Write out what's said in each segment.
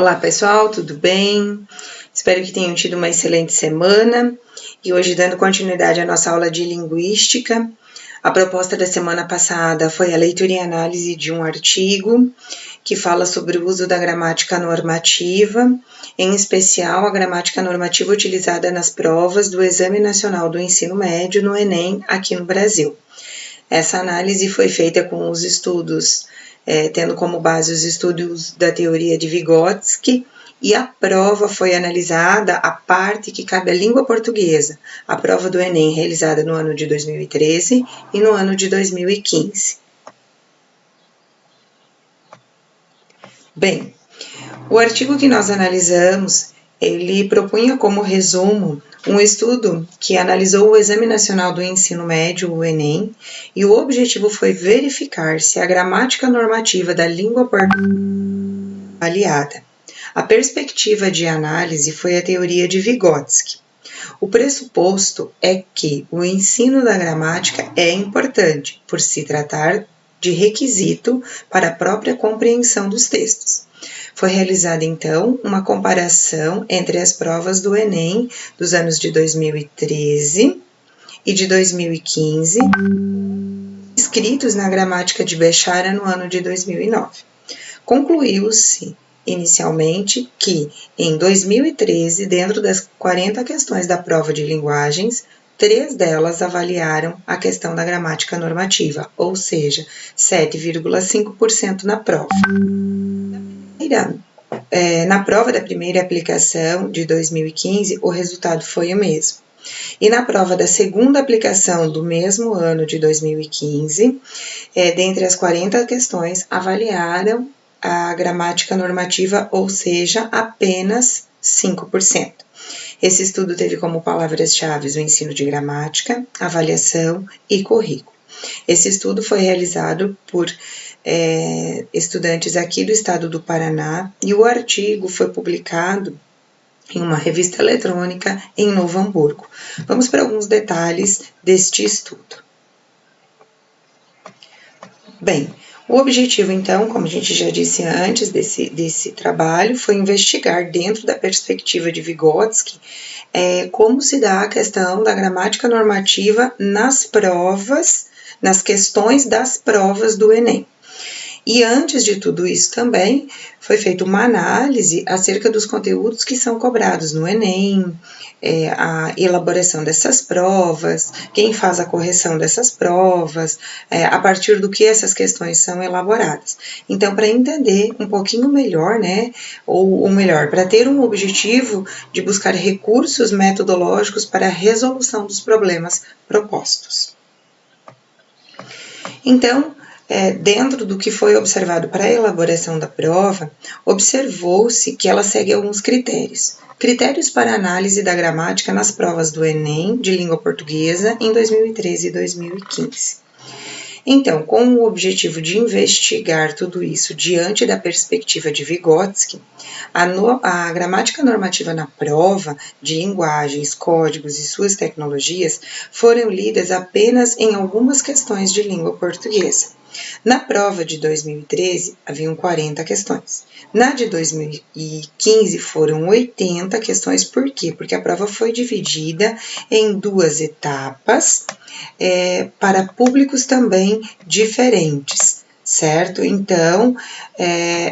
Olá pessoal, tudo bem? Espero que tenham tido uma excelente semana e hoje, dando continuidade à nossa aula de linguística, a proposta da semana passada foi a leitura e análise de um artigo que fala sobre o uso da gramática normativa, em especial a gramática normativa utilizada nas provas do Exame Nacional do Ensino Médio no Enem aqui no Brasil. Essa análise foi feita com os estudos tendo como base os estudos da teoria de Vygotsky, e a prova foi analisada a parte que cabe à língua portuguesa, a prova do Enem, realizada no ano de 2013 e no ano de 2015. Bem, o artigo que nós analisamos, ele propunha como resumo um estudo que analisou o Exame Nacional do Ensino Médio, o Enem, e o objetivo foi verificar se a gramática normativa da língua portuguesa foi avaliada. A perspectiva de análise foi a teoria de Vygotsky. O pressuposto é que o ensino da gramática é importante, por se tratar de requisito para a própria compreensão dos textos. Foi realizada, então, uma comparação entre as provas do Enem dos anos de 2013 e de 2015, escritos na gramática de Bechara no ano de 2009. Concluiu-se, inicialmente, que, em 2013, dentro das 40 questões da prova de linguagens, 3 delas avaliaram a questão da gramática normativa, ou seja, 7,5% na prova. Na prova da primeira aplicação de 2015, o resultado foi o mesmo. E na prova da segunda aplicação do mesmo ano de 2015, dentre as 40 questões, avaliaram a gramática normativa, ou seja, apenas 5%. Esse estudo teve como palavras-chave o ensino de gramática, avaliação e currículo. Esse estudo foi realizado por estudantes aqui do estado do Paraná e o artigo foi publicado em uma revista eletrônica em Novo Hamburgo. Vamos para alguns detalhes deste estudo. Bem, o objetivo, então, como a gente já disse antes desse trabalho, foi investigar, dentro da perspectiva de Vygotsky, como se dá a questão da gramática normativa nas provas, nas questões das provas do Enem. E antes de tudo isso também, foi feita uma análise acerca dos conteúdos que são cobrados no Enem, a elaboração dessas provas, quem faz a correção dessas provas, a partir do que essas questões são elaboradas. Então, para entender um pouquinho melhor, né, ou melhor, para ter um objetivo de buscar recursos metodológicos para a resolução dos problemas propostos. Então, dentro do que foi observado para a elaboração da prova, observou-se que ela segue alguns critérios. Critérios para análise da gramática nas provas do Enem de língua portuguesa em 2013 e 2015. Então, com o objetivo de investigar tudo isso diante da perspectiva de Vygotsky, a gramática normativa na prova de linguagens, códigos e suas tecnologias foram lidas apenas em algumas questões de língua portuguesa. Na prova de 2013, haviam 40 questões. Na de 2015, foram 80 questões. Por quê? Porque a prova foi dividida em 2 etapas, para públicos também diferentes, certo? Então,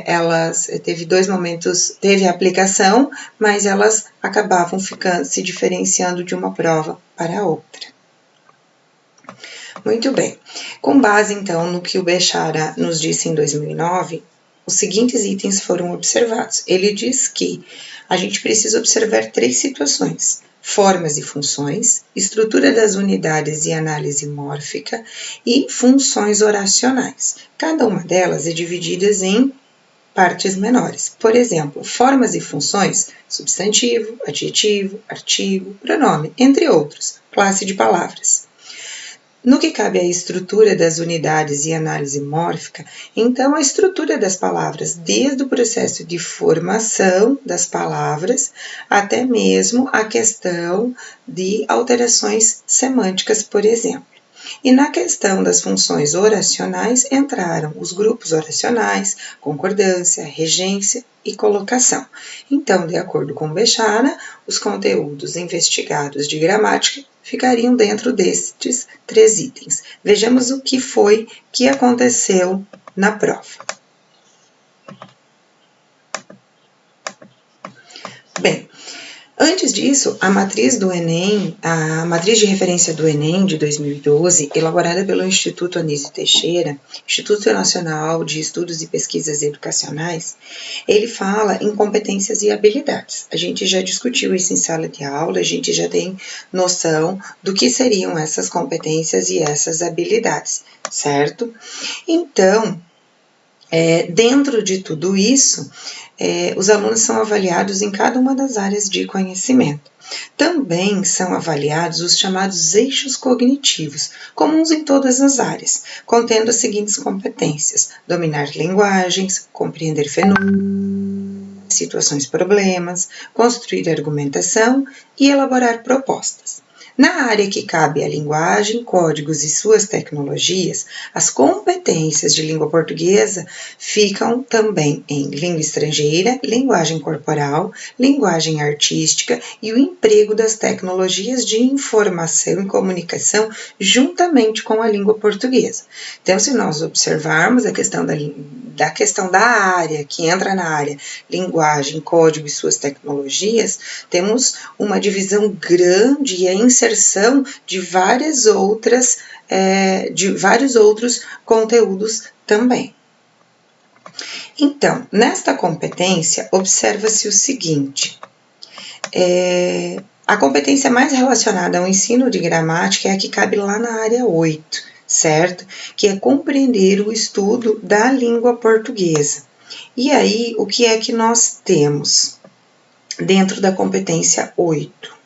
elas teve 2 momentos, teve a aplicação, mas elas acabavam se diferenciando de uma prova para a outra. Muito bem. Com base, então, no que o Bechara nos disse em 2009, os seguintes itens foram observados. Ele diz que a gente precisa observar 3 situações: formas e funções, estrutura das unidades e análise mórfica e funções oracionais. Cada uma delas é dividida em partes menores. Por exemplo, formas e funções, substantivo, adjetivo, artigo, pronome, entre outros, classe de palavras. No que cabe à estrutura das unidades e análise mórfica, então a estrutura das palavras, desde o processo de formação das palavras até mesmo a questão de alterações semânticas, por exemplo. E na questão das funções oracionais entraram os grupos oracionais, concordância, regência e colocação. Então, de acordo com Bechara, os conteúdos investigados de gramática ficariam dentro destes 3 itens. Vejamos o que foi que aconteceu na prova. Bem, antes disso, a matriz do Enem, a matriz de referência do Enem de 2012, elaborada pelo Instituto Anísio Teixeira, Instituto Nacional de Estudos e Pesquisas Educacionais, ele fala em competências e habilidades. A gente já discutiu isso em sala de aula, a gente já tem noção do que seriam essas competências e essas habilidades, certo? Então, dentro de tudo isso, os alunos são avaliados em cada uma das áreas de conhecimento. Também são avaliados os chamados eixos cognitivos, comuns em todas as áreas, contendo as seguintes competências: dominar linguagens, compreender fenômenos, situações, problemas, construir argumentação e elaborar propostas. Na área que cabe à linguagem, códigos e suas tecnologias, as competências de língua portuguesa ficam também em língua estrangeira, linguagem corporal, linguagem artística e o emprego das tecnologias de informação e comunicação juntamente com a língua portuguesa. Então, se nós observarmos a questão da área, que entra na área linguagem, código e suas tecnologias, temos uma divisão grande e a inserção de vários outros conteúdos também. Então, nesta competência, observa-se o seguinte: a competência mais relacionada ao ensino de gramática é a que cabe lá na área 8, certo? Que é compreender o estudo da língua portuguesa. E aí, o que é que nós temos dentro da competência 8?